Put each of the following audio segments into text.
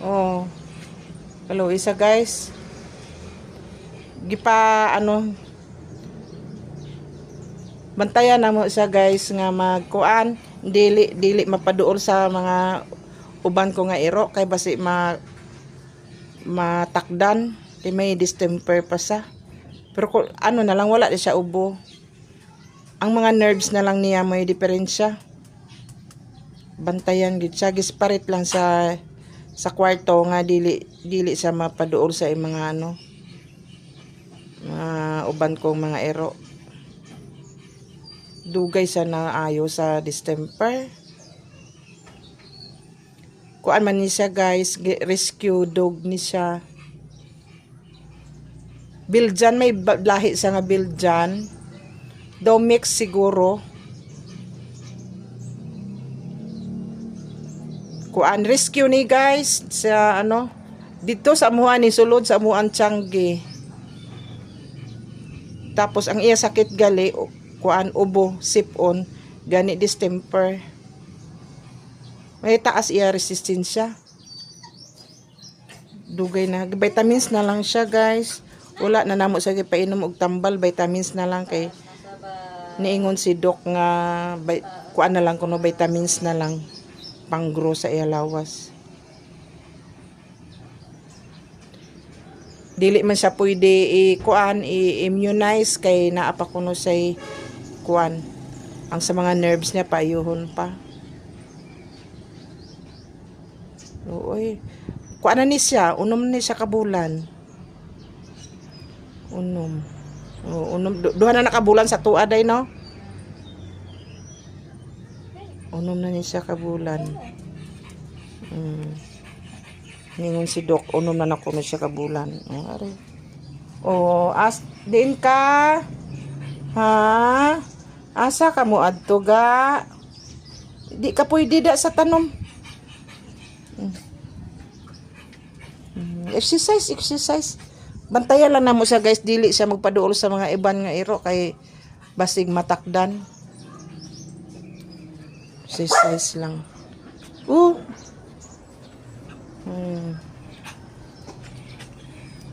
Oh, hello isa guys. Gipa bantayan na mo siya guys nga magkuan dili mapaduol sa mga uban ko nga iro kay basi matakdan di may distemper pa sa. Pero na lang wala di siya ubo. Ang mga nerves na lang niya may diferensya. Bantayan gid siya gisparit lang sa kwarto nga dili sa mapaduol sa mga mga uban kong mga ero. Dugay sa naayo sa distemper. Kuan man ni siya guys, rescue dog ni siya. Belgian, may lahi sa nga Belgian. Domix siguro. Kuan rescue ni guys sa dito sa amuan ni sulod sa amuan Tiangge. Tapos ang iya sakit gali kuan ubo sipon gani distemper. May taas iya resistensya. Dugay na vitamins na lang siya guys. Wala na namo sa gipainom og tambal, vitamins na lang kay niingon si doc nga kuan na lang kuno vitamins na lang pang-grow sa iya lawas. Dili man siya pwede i-immunize kay naa pa kuno say kuan ang sa mga nerves niya paayuhon pa. Oy, kuan na ni siya, unom ni siya kabulan. Unom duha na nakabulan sa tuwa day no. Unom na ni siya kabulan. Ningon si Doc, unom na kuno siya kabulan. Ari. Din ka. Ha? Asa ka mo adto ga? Di ka pwede da sa tanom. Exercise. Bantayan lang namo siya guys, dili siya magpaduol sa mga iban nga iro kay basig matakdan. Exercise lang.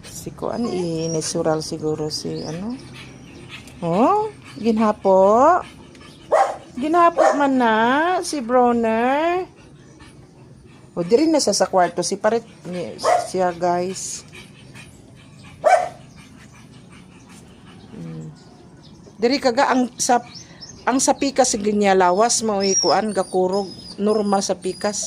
Si kuan natural siguro si ginhapo man na si Browner. Diri na sa kwarto si parit siya guys. Diri kaga ang sa pikas ginya lawas mao kuan gakurog normal sa pikas.